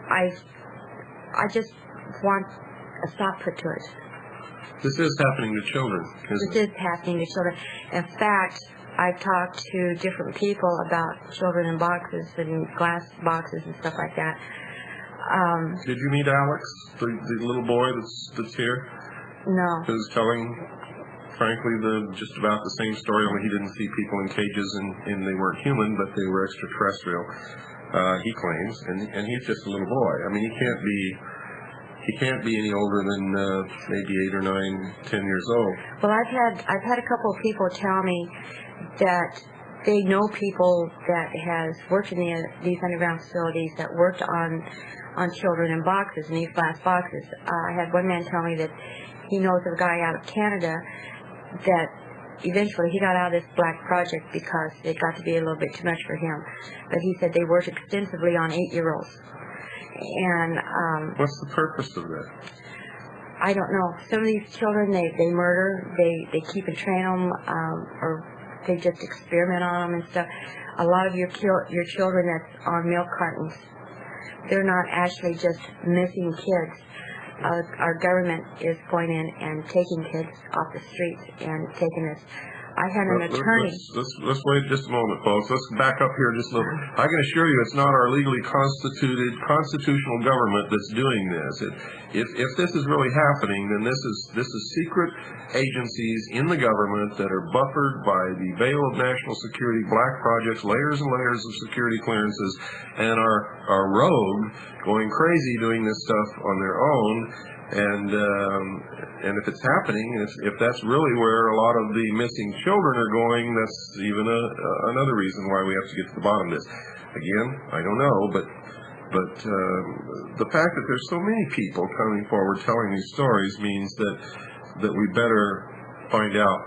I just want a stop put to it. This is happening to children, isn't it? This is happening to children. In fact, I've talked to different people about children in boxes and glass boxes and stuff like that. Did you meet Alex, the little boy that's here? No. Who's telling, frankly, just about the same story, only he didn't see people in cages and they weren't human, but they were extraterrestrial, he claims, and he's just a little boy. I mean, he can't be any older than maybe 8 or 9, 10 years old. Well, I've had a couple of people tell me that they know people that has worked in these underground facilities that worked on children in boxes, in these glass boxes. I had one man tell me that he knows of a guy out of Canada that eventually he got out of this black project because it got to be a little bit too much for him. But he said they worked extensively on 8-year-olds. And what's the purpose of that? I don't know. Some of these children, they murder, they keep and train them, or they just experiment on them and stuff. A lot of your children that's on milk cartons, they're not actually just missing kids. Our government is going in and taking kids off the streets and taking this. I had an attorney. Let's wait just a moment, folks. Let's back up here just a little. I can assure you it's not our legally constituted constitutional government that's doing this. If this is really happening, then this is secret agencies in the government that are buffered by the veil of national security, black projects, layers and layers of security clearances, and are rogue, going crazy doing this stuff on their own. And if it's happening, if that's really where a lot of the missing children are going, that's even another reason why we have to get to the bottom of this. Again, I don't know, but the fact that there's so many people coming forward telling these stories means that we better find out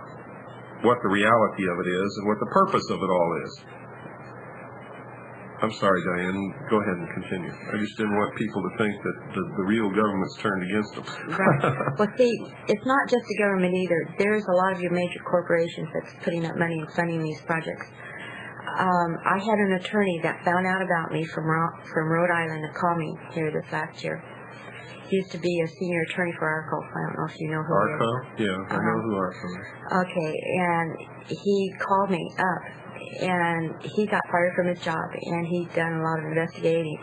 what the reality of it is and what the purpose of it all is. I'm sorry, Diane. Go ahead and continue. I just didn't want people to think that the real government's turned against them. Right. Well, see, it's not just the government either. There's a lot of your major corporations that's putting up money and funding these projects. I had an attorney that found out about me from Rhode Island that called me here this last year. He used to be a senior attorney for ARCO. I don't know if you know who he is. ARCO? Yeah, I know who ARCO is. Okay, and he called me up. And he got fired from his job, and he's done a lot of investigating.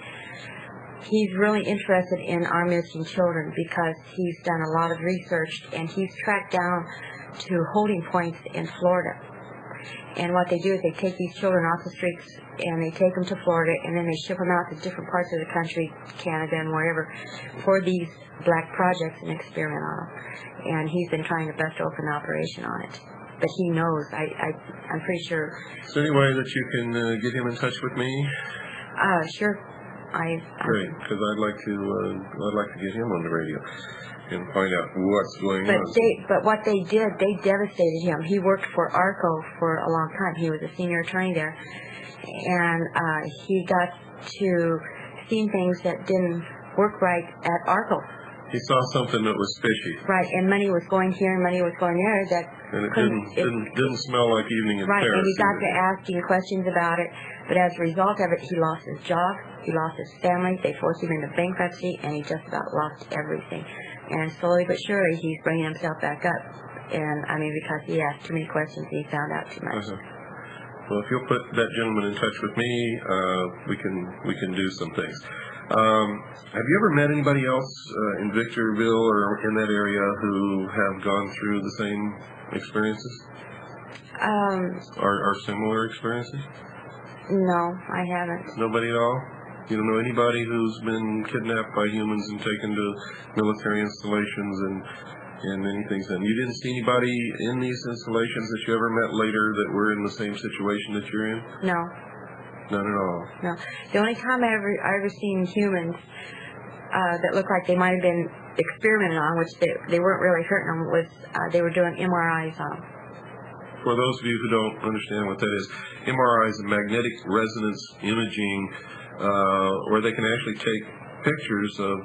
He's really interested in our missing children because he's done a lot of research, and he's tracked down to holding points in Florida. And what they do is they take these children off the streets, and they take them to Florida, and then they ship them out to different parts of the country, Canada and wherever, for these black projects and experiment on them. And he's been trying to bust open an operation on it. But he knows. I'm pretty sure. Is there any way that you can get him in touch with me? Sure. Great, because I'd like to get him on the radio and find out what's going on. But what they did, they devastated him. He worked for ARCO for a long time. He was a senior attorney there, and he got to see things that didn't work right at ARCO. He saw something that was fishy. Right, and money was going here and money was going there. That And it couldn't- didn't smell like evening in Right, Paris. and he got either. to asking questions about it, but as a result of it, he lost his job, he lost his family, they forced him into bankruptcy, and he just about lost everything. And slowly but surely, he's bringing himself back up. And, I mean, because he asked too many questions, he found out too much. Well, if you'll put that gentleman in touch with me, we can do some things. Have you ever met anybody else in Victorville or in that area who have gone through the same experiences? Or similar experiences? No, I haven't. Nobody at all? You don't know anybody who's been kidnapped by humans and taken to military installations and anything? And you didn't see anybody in these installations that you ever met later that were in the same situation that you're in? No. None at all? No. The only time I ever seen humans that looked like they might have been experimented on, which they weren't really hurting them, was they were doing MRIs on them. For those of you who don't understand what that is, MRI is magnetic resonance imaging, where they can actually take pictures of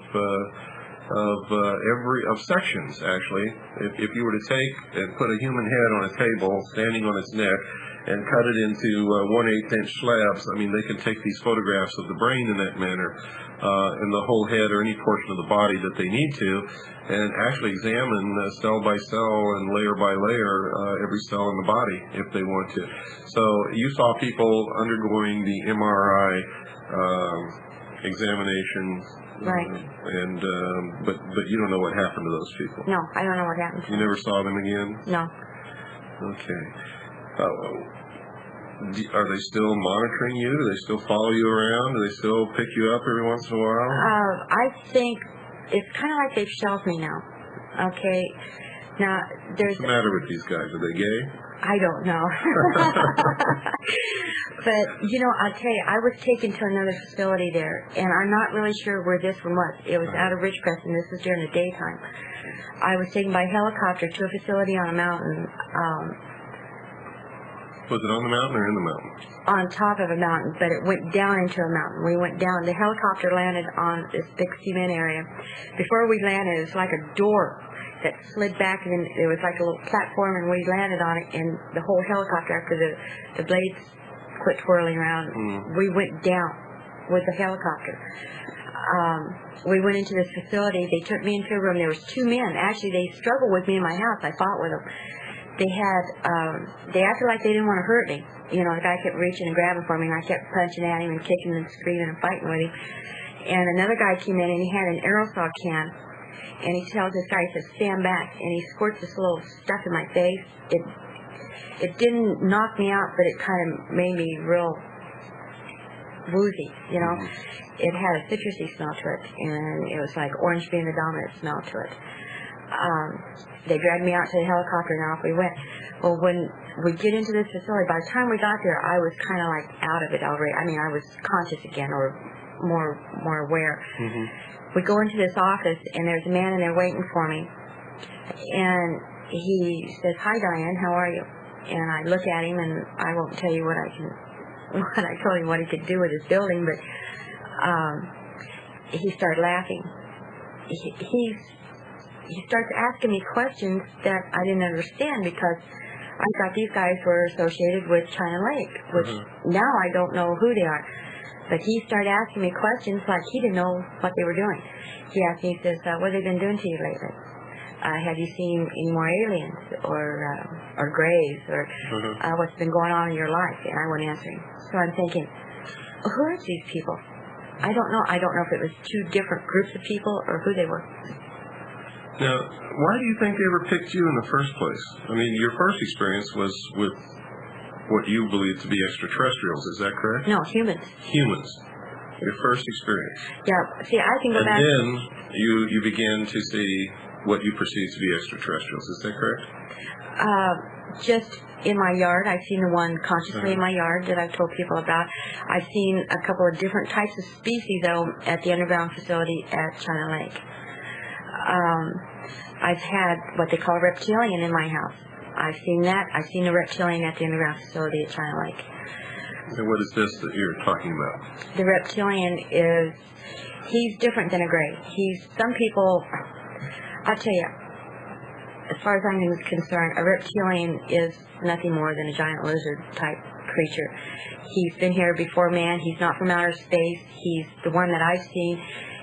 sections. Actually, if you were to take and put a human head on a table, standing on its neck, and cut it into 1/8 inch slabs, I mean, they can take these photographs of the brain in that manner, and the whole head or any portion of the body that they need to, and actually examine cell by cell and layer by layer every cell in the body if they want to. So you saw people undergoing the MRI examination, Right. But you don't know what happened to those people. No, I don't know what happened to You them. never saw them again? No. Okay. Are they still monitoring you? Do they still follow you around? Do they still pick you up every once in a while? I think it's kind of like they've shelved me now. Okay. Now, there's... What's the matter with these guys? Are they gay? I don't know. But, you know, I'll tell you, I was taken to another facility there, and I'm not really sure where this one was. It was out of Ridgecrest, and this was during the daytime. I was taken by helicopter to a facility on a mountain, Was it on the mountain or in the mountain? on top of a mountain, but it went down into a mountain. We went down. The helicopter landed on this big cement area. Before we landed, it was like a door that slid back, and it was like a little platform, and we landed on it, and the whole helicopter, after the blades quit twirling around, we went down with the helicopter. We went into this facility. They took me into a room. There was 2 men. Actually, they struggled with me in my house. I fought with them. They acted like they didn't want to hurt me. You know, the guy kept reaching and grabbing for me, and I kept punching at him and kicking and screaming and fighting with him. And another guy came in, and he had an aerosol can, and he tells this guy, he says, stand back, and he squirts this little stuff in my face. It didn't knock me out, but it kind of made me real woozy, you know. It had a citrusy smell to it, and it was like orange being the dominant smell to it. They dragged me out to the helicopter, and off we went. Well, when we get into this facility, by the time we got there, I was kind of like out of it already. I mean, I was conscious again, or more aware. We go into this office, and there's a man in there waiting for me, and he says, "Hi, Diane, how are you?" And I look at him, and I won't tell you what I told him what he could do with his building, but he started laughing. He starts asking me questions that I didn't understand, because I thought these guys were associated with China Lake, which now I don't know who they are. But he started asking me questions like he didn't know what they were doing. He asked me, he says, what have they been doing to you lately? Have you seen any more aliens or grays, or what's been going on in your life? And I wasn't answering. So I'm thinking, who are these people? I don't know. I don't know if it was 2 different groups of people or who they were. Now, why do you think they ever picked you in the first place? I mean, your first experience was with what you believe to be extraterrestrials, is that correct? No, humans. Humans. Your first experience. Yeah, see, I can go back. And then you began to see what you perceive to be extraterrestrials, is that correct? Just in my yard. I've seen the one consciously in my yard that I've told people about. I've seen a couple of different types of species, though, at the underground facility at China Lake. I've had what they call a reptilian in my house. I've seen that. I've seen a reptilian at the underground facility at China Lake. And what is this that you're talking about? The reptilian he's different than a gray. Some people, I'll tell you, as far as I'm concerned, a reptilian is nothing more than a giant lizard type creature. He's been here before man. He's not from outer space. He's the one that I've seen.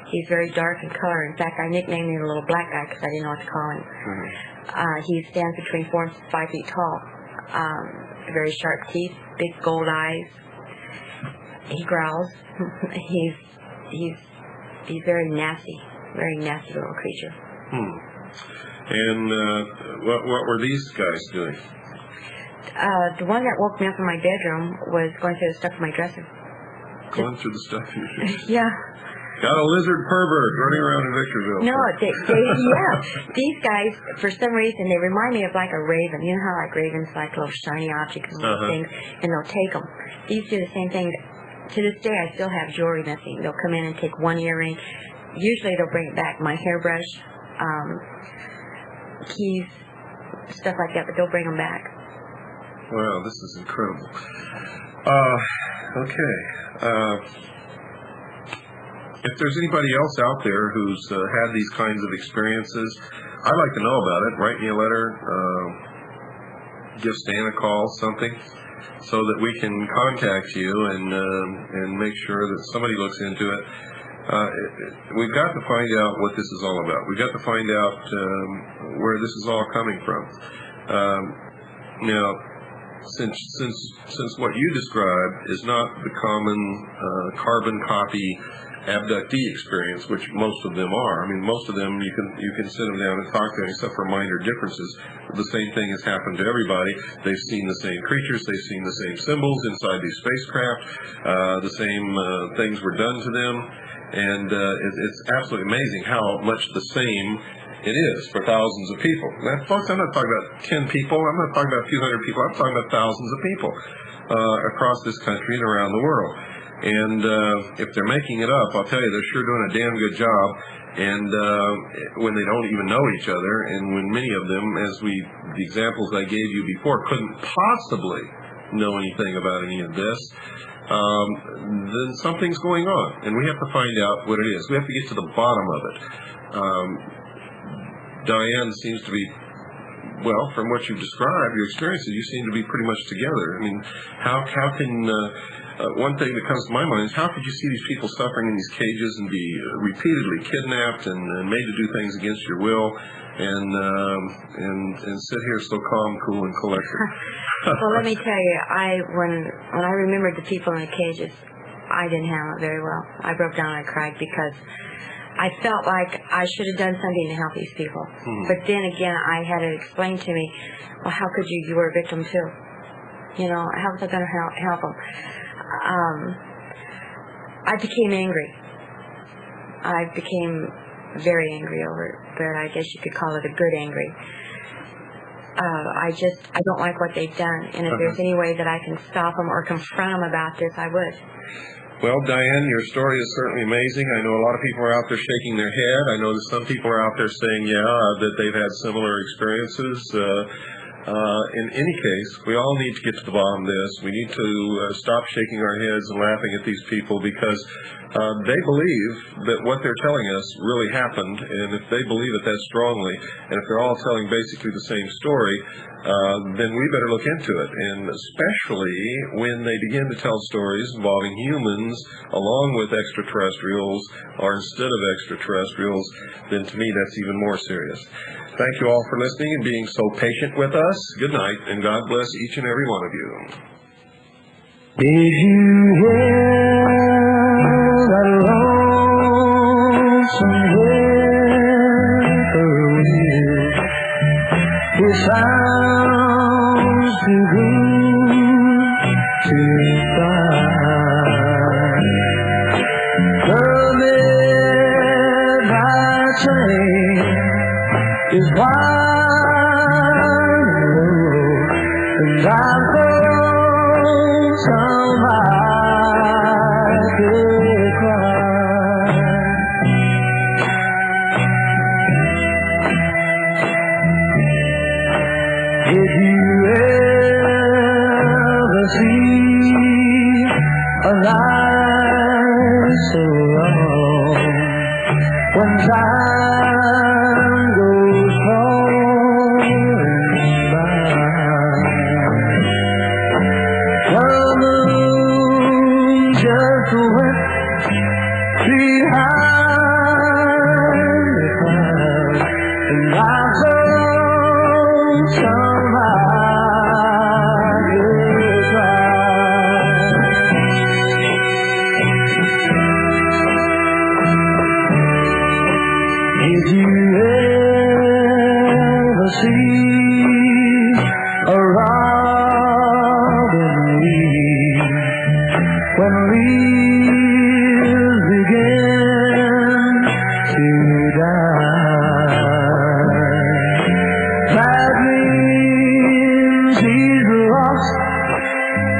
He's very dark in color. In fact, I nicknamed him a little black guy because I didn't know what to call him. He stands between 4 and 5 feet tall. Very sharp teeth, big gold eyes. He growls. he's very nasty little creature. And what were these guys doing? The one that woke me up in my bedroom was going through the stuff in my dresser. Going through the stuff you should. Yeah. Got a lizard pervert running around in Victorville. No, yeah. These guys, for some reason, they remind me of like a raven. You know how like ravens like little shiny objects and little things, and they'll take them. These do the same thing. To this day, I still have jewelry missing. They'll come in and take one earring. Usually, they'll bring it back. My hairbrush, keys, stuff like that, but they'll bring them back. Wow, this is incredible. Okay. If there's anybody else out there who's had these kinds of experiences, I'd like to know about it. Write me a letter, give Stan a call, something, so that we can contact you and make sure that somebody looks into it. We've got to find out what this is all about. We've got to find out where this is all coming from. Now, since what you described is not the common carbon copy abductee experience, which most of them are. I mean, most of them you can sit them down and talk to them, except for minor differences. The same thing has happened to everybody. They've seen the same creatures, they've seen the same symbols inside these spacecraft. The same things were done to them, and it's absolutely amazing how much the same it is for thousands of people. Now, folks, I'm not talking about 10 people. I'm not talking about a few hundred people. I'm talking about thousands of people across this country and around the world. And if they're making it up, I'll tell you, they're sure doing a damn good job. And when they don't even know each other, and when many of them, as the examples I gave you before, couldn't possibly know anything about any of this, then something's going on, and we have to find out what it is. We have to get to the bottom of it. Diane seems to be, well, from what you've described, your experiences, you seem to be pretty much together. I mean, how can one thing that comes to my mind is, how could you see these people suffering in these cages and be repeatedly kidnapped and made to do things against your will, and sit here so calm, cool, and collected? Well, let me tell you, when I remembered the people in the cages, I didn't handle it very well. I broke down and I cried because I felt like I should have done something to help these people. But then again, I had it explained to me, well, how could you? You were a victim too. You know, how was I going to help them? I became angry. I became very angry over it, but I guess you could call it a good angry. I don't like what they've done, and if there's any way that I can stop them or confront them about this, I would. Well, Diane, your story is certainly amazing. I know a lot of people are out there shaking their head. I know that some people are out there saying, that they've had similar experiences. In any case, we all need to get to the bottom of this. We need to stop shaking our heads and laughing at these people, because they believe that what they're telling us really happened, and if they believe it that strongly, and if they're all telling basically the same story, then we better look into it, and especially when they begin to tell stories involving humans along with extraterrestrials, or instead of extraterrestrials, then to me that's even more serious. Thank you all for listening and being so patient with us. Good night, and God bless each and every one of you. Did you hear that lonesome whippoorwill? It sounds too good to cry. The midnight train is wide and I'm cold, somebody could cry. Did you ever see time goes falling by, the moon just went behind the clouds, and I felt somehow goodbye. Did you ever see a robin leave when leaves begin to die? That means he's lost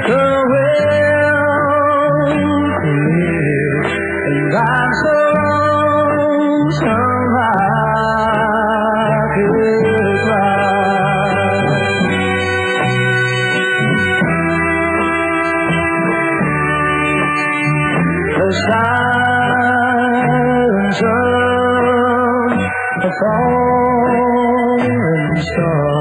the will to live, and I'm so somehow could cry. The silence of a falling star